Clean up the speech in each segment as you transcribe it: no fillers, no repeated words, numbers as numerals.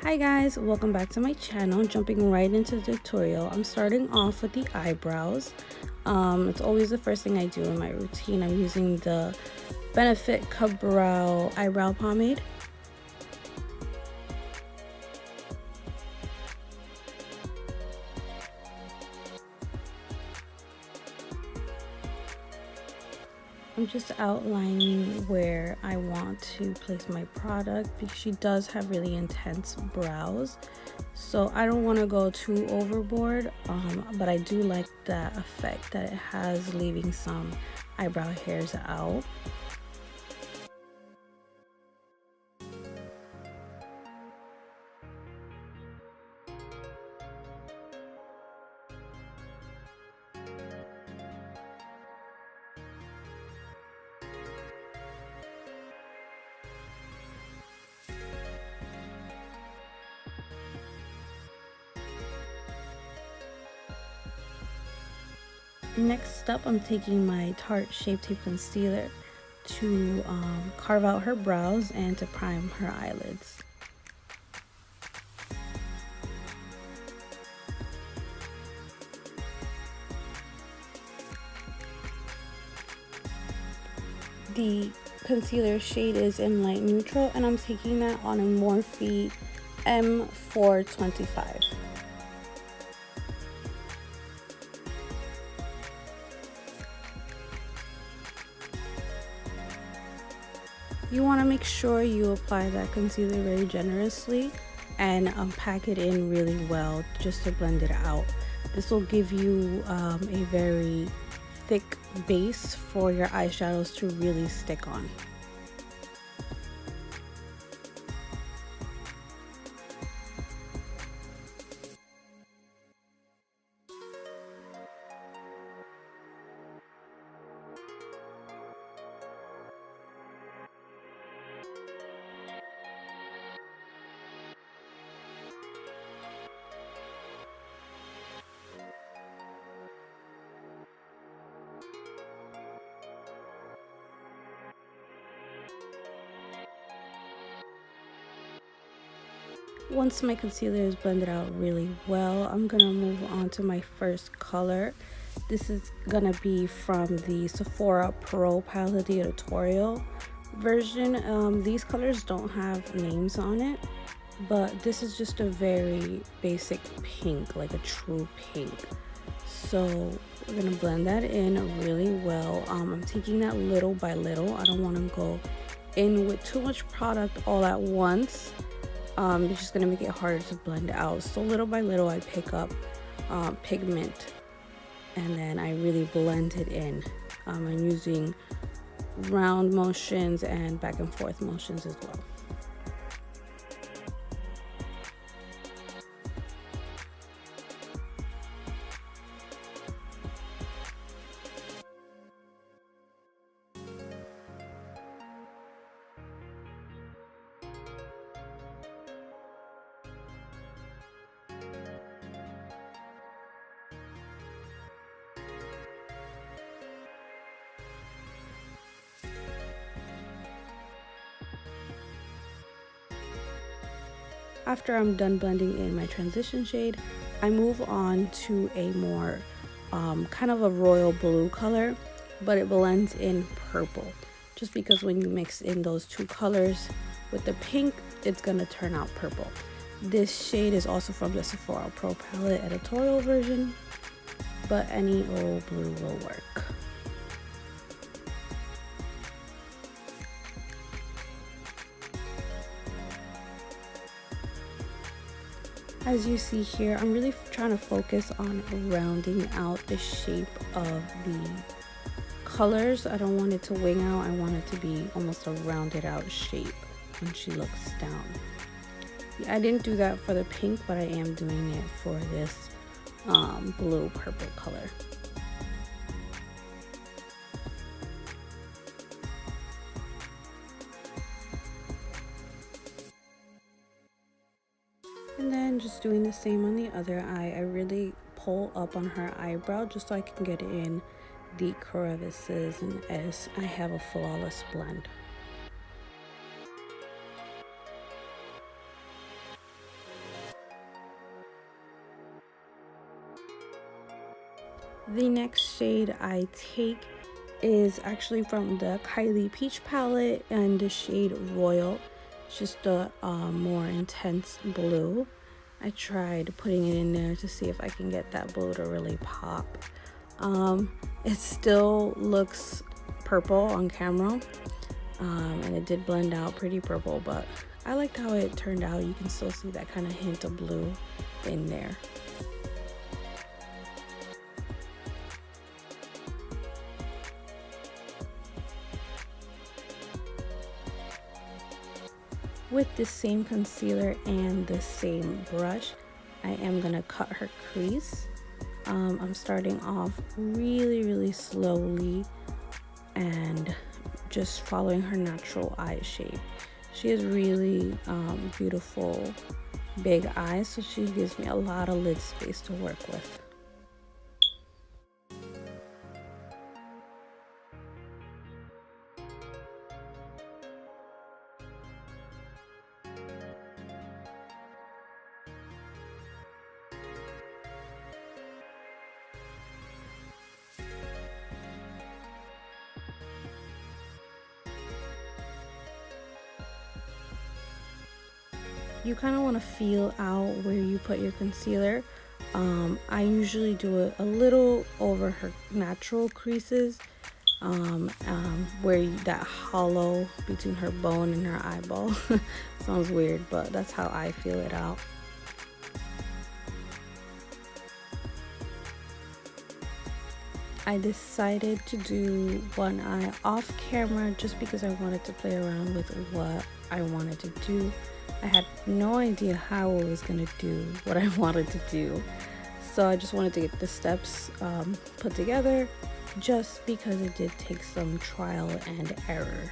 Hi guys, welcome back to my channel. Jumping right into the tutorial, I'm starting off with the eyebrows. It's always the first thing I do in my routine. I'm using the Benefit Brow eyebrow pomade. I'm just outlining where I want to place my product because she does have really intense brows, so I don't want to go too overboard, but I do like that effect that it has, leaving some eyebrow hairs out. Next up, I'm taking my Tarte Shape Tape Concealer to carve out her brows and to prime her eyelids. The concealer shade is in light neutral, and I'm taking that on a Morphe M425. You want to make sure you apply that concealer very generously and pack it in really well just to blend it out. This will give you a very thick base for your eyeshadows to really stick on. Once my concealer is blended out really well, I'm gonna move on to my first color. This is gonna be from the Sephora Pro palette, the editorial version. These colors don't have names on it, but this is just a very basic pink, like a true pink. So we're gonna blend that in really well. I'm taking that little by little. I don't want to go in with too much product all at once. It's just gonna make it harder to blend out. So little by little, I pick up pigment, and then I really blend it in. I'm using round motions and back and forth motions as well. After I'm done blending in my transition shade, I move on to a more kind of a royal blue color, but it blends in purple, just because when you mix in those two colors with the pink, it's gonna turn out purple. This shade is also from the Sephora Pro palette editorial version, but any old blue will work. As you see here, I'm really trying to focus on rounding out the shape of the colors. I don't want it to wing out. I want it to be almost a rounded out shape when she looks down. I didn't do that for the pink, but I am doing it for this blue purple color. And then just doing the same on the other eye. I really pull up on her eyebrow just so I can get in the crevices, and as I have a flawless blend. The next shade I take is actually from the Kylie Peach palette and the shade Royal. It's just a more intense blue. I tried putting it in there to see if I can get that blue to really pop. It still looks purple on camera, and it did blend out pretty purple, but I liked how it turned out. You can still see that kind of hint of blue in there. With the same concealer and the same brush, I am gonna cut her crease. I'm starting off really slowly and just following her natural eye shape. She has really beautiful big eyes, so she gives me a lot of lid space to work with. You kind of want to feel out where you put your concealer. I usually do it a little over her natural creases, where that hollow between her bone and her eyeball. Sounds weird, but that's how I feel it out. I decided to do one eye off camera just because I wanted to play around with what I wanted to do. I had no idea how I was going to do what I wanted to do. So I just wanted to get the steps put together, just because it did take some trial and error.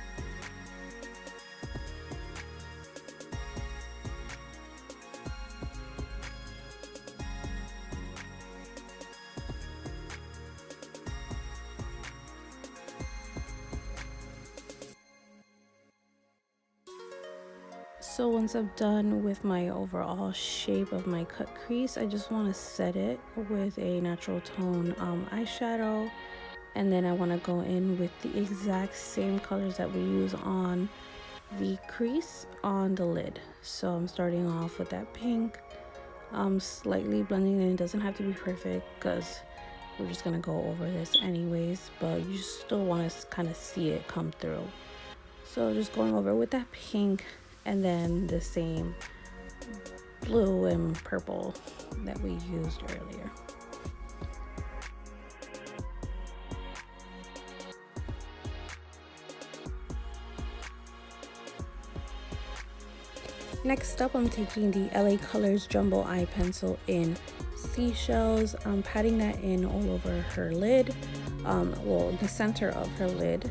So once I'm done with my overall shape of my cut crease, I just want to set it with a natural tone eyeshadow, and then I want to go in with the exact same colors that we use on the crease on the lid. So I'm starting off with that pink, slightly blending in. It doesn't have to be perfect because we're just gonna go over this anyways, but you still want to kind of see it come through. So just going over with that pink, and then the same blue and purple that we used earlier. Next up, I'm taking the LA Colors Jumbo Eye Pencil in Seashells. I'm patting that in all over her lid, well, the center of her lid,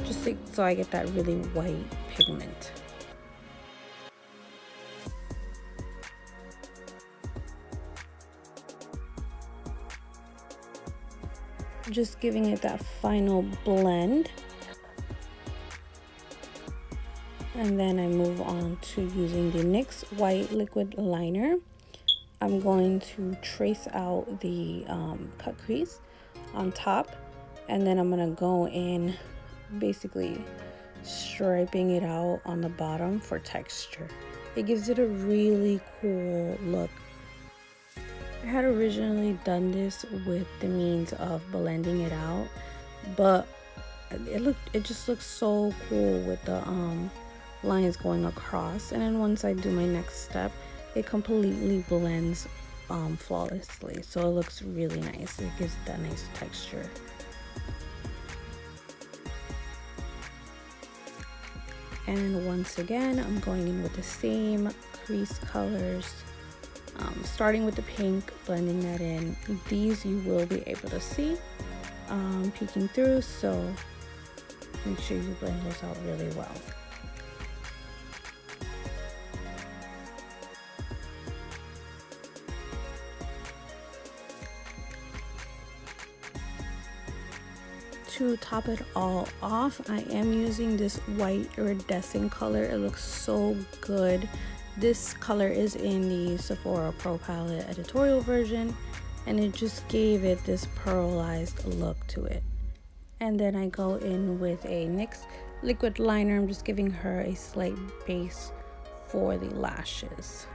just so I get that really white pigment. Just giving it that final blend, and then I move on to using the NYX white liquid liner. I'm going to trace out the cut crease on top, and then I'm gonna go in basically striping it out on the bottom for texture. It gives it a really cool look. I had originally done this with the means of blending it out, but it just looks so cool with the lines going across, and then once I do my next step, it completely blends flawlessly, so it looks really nice. It gives that nice texture. And once again, I'm going in with the same crease colors, starting with the pink, blending that in. These you will be able to see peeking through, so make sure you blend those out really well. To top it all off, I am using this white iridescent color. It looks so good. This color is in the Sephora Pro Palette editorial version, and it just gave it this pearlized look to it. And then I go in with a NYX liquid liner. I'm just giving her a slight base for the lashes.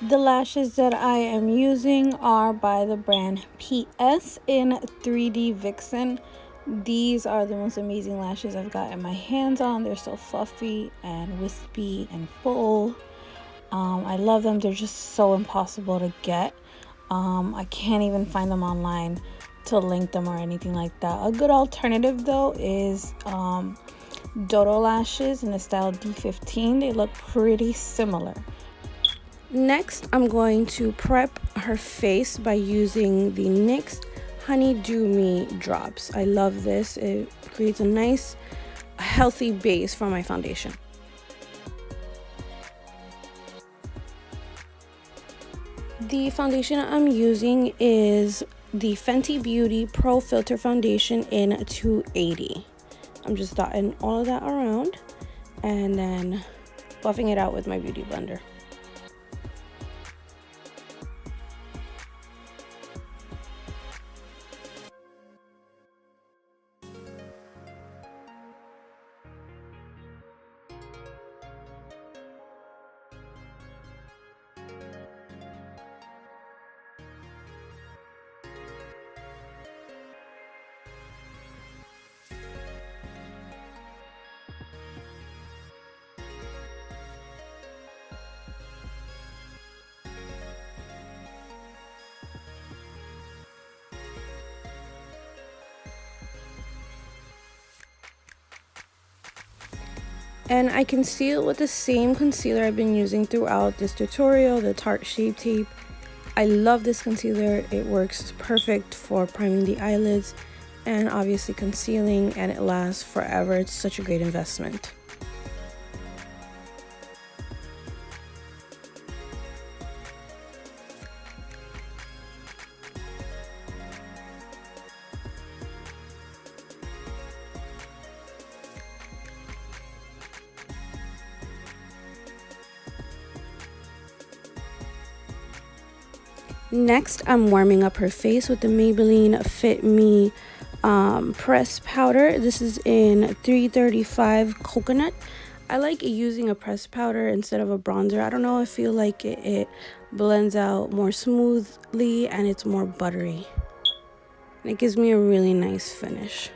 The lashes that I am using are by the brand PS in 3D Vixen. These are the most amazing lashes I've gotten my hands on. They're so fluffy and wispy and full. I love them. They're just so impossible to get. I can't even find them online to link them or anything like that. A good alternative though is DODO Lashes in the style D15. They look pretty similar. Next, I'm going to prep her face by using the NYX Honey Dew Me drops. I love this. It creates a nice, healthy base for my foundation. The foundation I'm using is the Fenty Beauty Pro Filter Foundation in 280. I'm just dotting all of that around and then buffing it out with my beauty blender. And I conceal with the same concealer I've been using throughout this tutorial, the Tarte Shape Tape. I love this concealer. It works perfect for priming the eyelids and obviously concealing, and it lasts forever. It's such a great investment. Next, I'm warming up her face with the Maybelline Fit Me press powder. This is in 335 Coconut. I like using a pressed powder instead of a bronzer. I don't know, I feel like it blends out more smoothly and it's more buttery. And it gives me a really nice finish.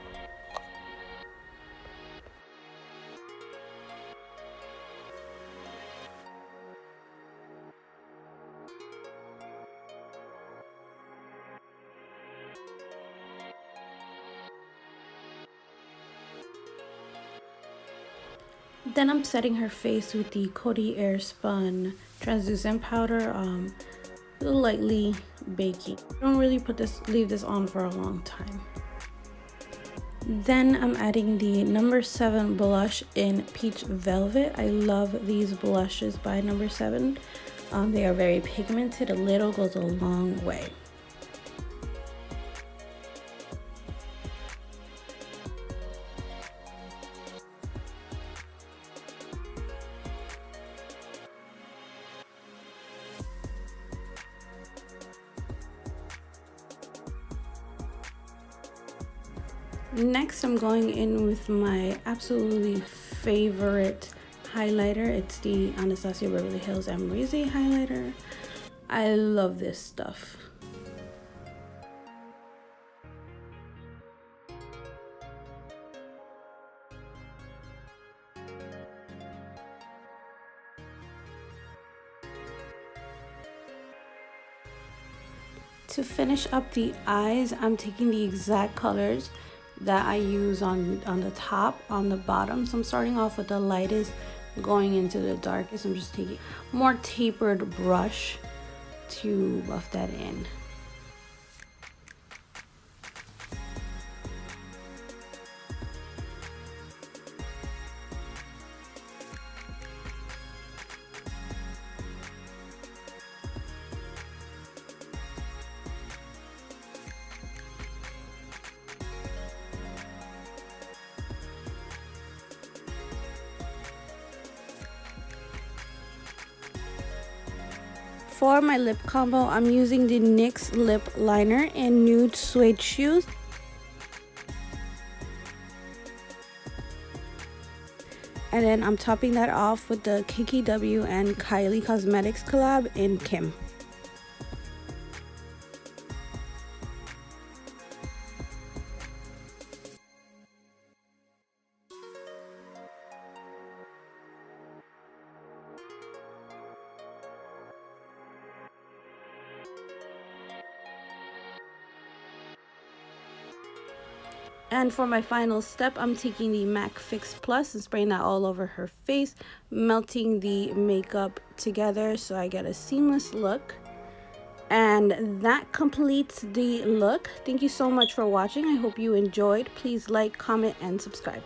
Then I'm setting her face with the Coty Airspun translucent powder, lightly baking. I don't really leave this on for a long time. Then I'm adding the number 7 blush in Peach Velvet. I love these blushes by number 7. They are very pigmented. A little goes a long way. Next, I'm going in with my absolutely favorite highlighter. It's the Anastasia Beverly Hills Amrezy highlighter. I love this stuff. To finish up the eyes, I'm taking the exact colors that I use on the top, on the bottom. So I'm starting off with the lightest, going into the darkest. I'm just taking more tapered brush to buff that in. For my lip combo, I'm using the NYX lip liner in nude suede shoes. And then I'm topping that off with the KKW and Kylie Cosmetics collab in Kim. And for my final step, I'm taking the MAC Fix Plus and spraying that all over her face, melting the makeup together so I get a seamless look. And that completes the look. Thank you so much for watching. I hope you enjoyed. Please like, comment, and subscribe.